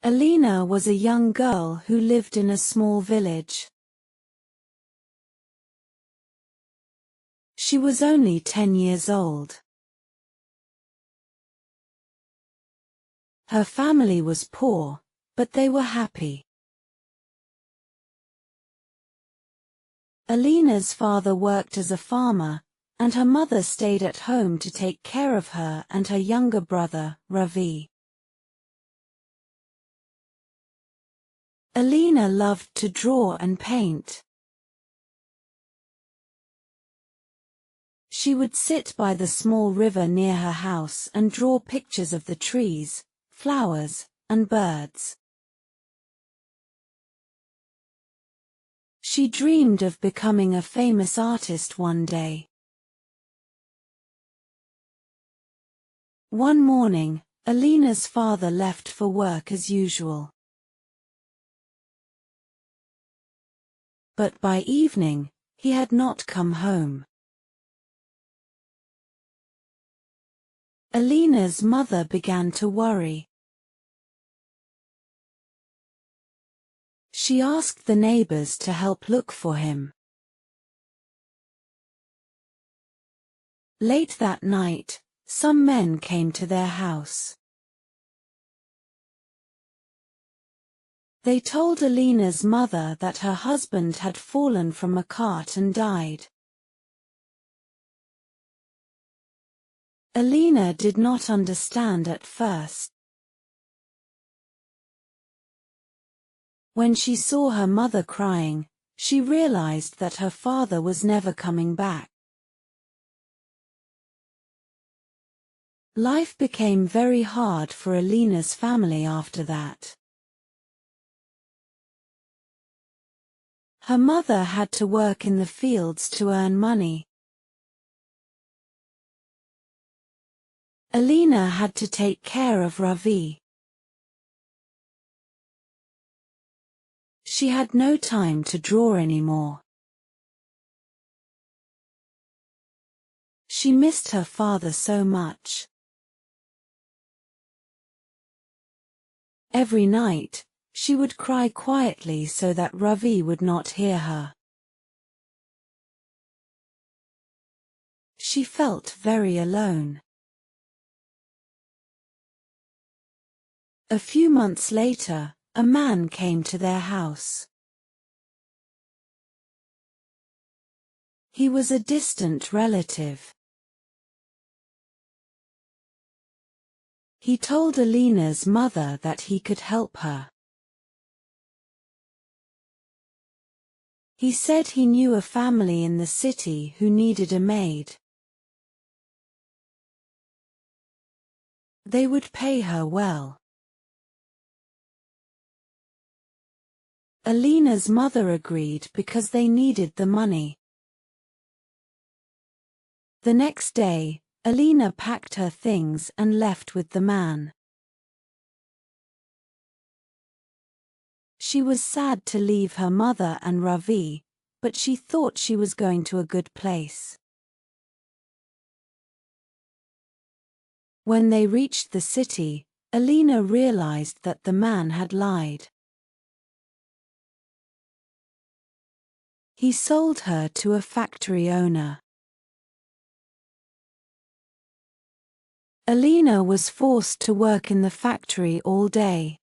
Alina was a young girl who lived in a small village. She was only 10 years old. Her family was poor, but they were happy. Alina's father worked as a farmer, and her mother stayed at home to take care of her and her younger brother, Ravi. Alina loved to draw and paint. She would sit by the small river near her house and draw pictures of the trees, flowers, and birds. She dreamed of becoming a famous artist one day. One morning, Alina's father left for work as usual. But by evening, he had not come home. Alina's mother began to worry. She asked the neighbors to help look for him. Late that night, some men came to their house. They told Alina's mother that her husband had fallen from a cart and died. Alina did not understand at first. When she saw her mother crying, she realized that her father was never coming back. Life became very hard for Alina's family after that. Her mother had to work in the fields to earn money. Alina had to take care of Ravi. She had no time to draw anymore. She missed her father so much. Every night, she would cry quietly so that Ravi would not hear her. She felt very alone. A few months later, a man came to their house. He was a distant relative. He told Alina's mother that he could help her. He said he knew a family in the city who needed a maid. They would pay her well. Alina's mother agreed because they needed the money. The next day, Alina packed her things and left with the man. She was sad to leave her mother and Ravi, but she thought she was going to a good place. When they reached the city, Alina realized that the man had lied. He sold her to a factory owner. Alina was forced to work in the factory all day.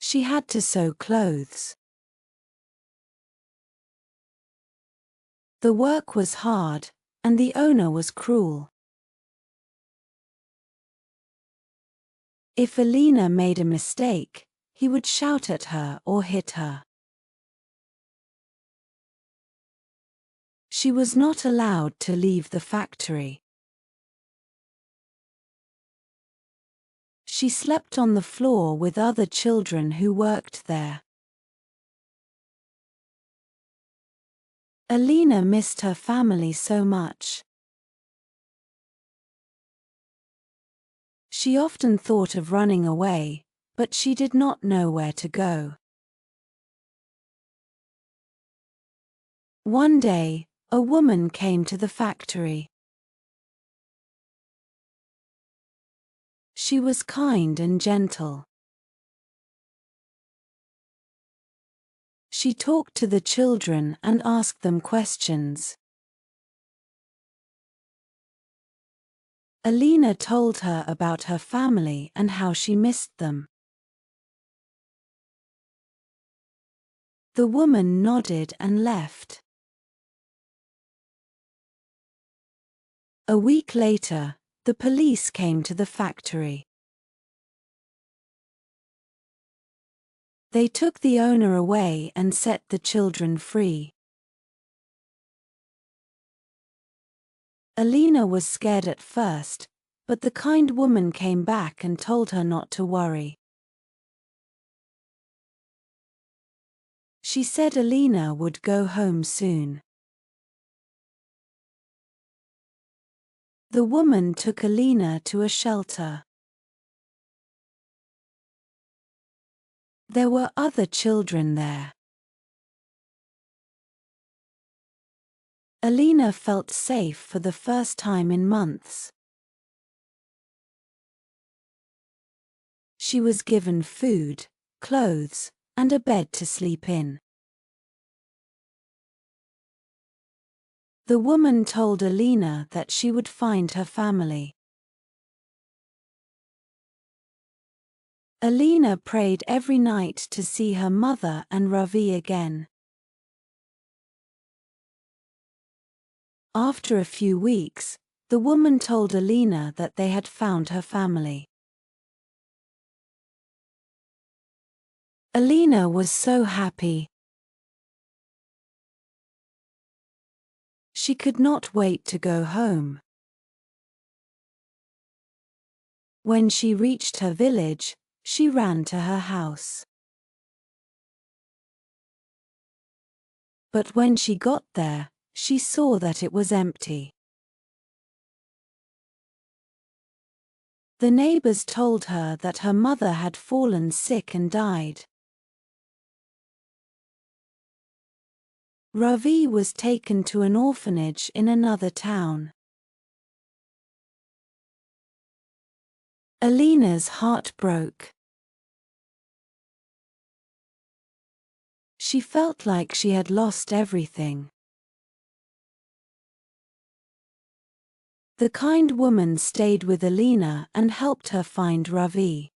She had to sew clothes. The work was hard, and the owner was cruel. If Alina made a mistake, he would shout at her or hit her. She was not allowed to leave the factory. She slept on the floor with other children who worked there. Alina missed her family so much. She often thought of running away, but she did not know where to go. One day, a woman came to the factory. She was kind and gentle. She talked to the children and asked them questions. Alina told her about her family and how she missed them. The woman nodded and left. A week later, the police came to the factory. They took the owner away and set the children free. Alina was scared at first, but the kind woman came back and told her not to worry. She said Alina would go home soon. The woman took Alina to a shelter. There were other children there. Alina felt safe for the first time in months. She was given food, clothes, and a bed to sleep in. The woman told Alina that she would find her family. Alina prayed every night to see her mother and Ravi again. After a few weeks, the woman told Alina that they had found her family. Alina was so happy. She could not wait to go home. When she reached her village, she ran to her house. But when she got there, she saw that it was empty. The neighbors told her that her mother had fallen sick and died. Ravi was taken to an orphanage in another town. Alina's heart broke. She felt like she had lost everything. The kind woman stayed with Alina and helped her find Ravi.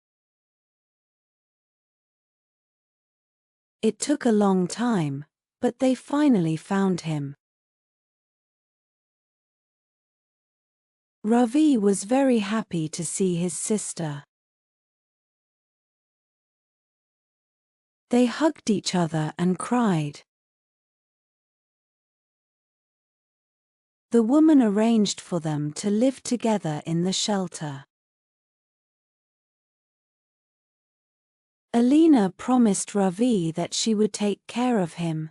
It took a long time, but they finally found him. Ravi was very happy to see his sister. They hugged each other and cried. The woman arranged for them to live together in the shelter. Alina promised Ravi that she would take care of him.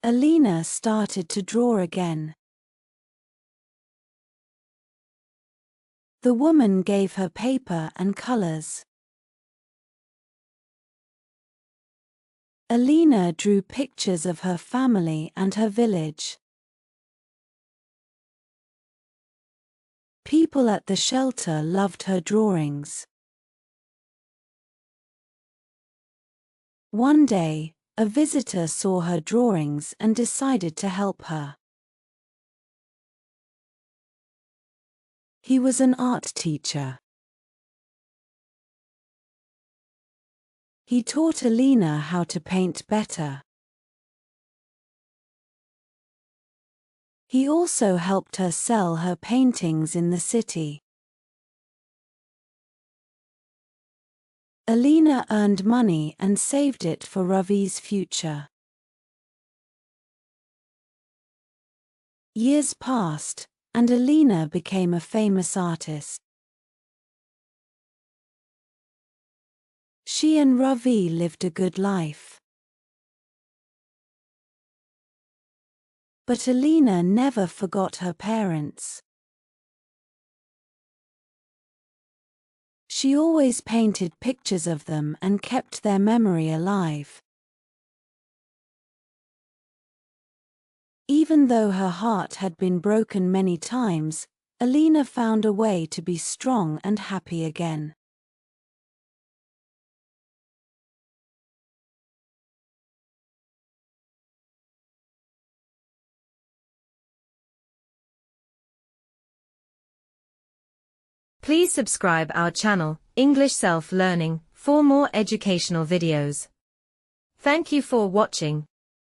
Alina started to draw again. The woman gave her paper and colors. Alina drew pictures of her family and her village. People at the shelter loved her drawings. One day, a visitor saw her drawings and decided to help her. He was an art teacher. He taught Alina how to paint better. He also helped her sell her paintings in the city. Alina earned money and saved it for Ravi's future. Years passed, and Alina became a famous artist. She and Ravi lived a good life. But Alina never forgot her parents. She always painted pictures of them and kept their memory alive. Even though her heart had been broken many times, Alina found a way to be strong and happy again. Please subscribe our channel, English Self-Learning, for more educational videos. Thank you for watching.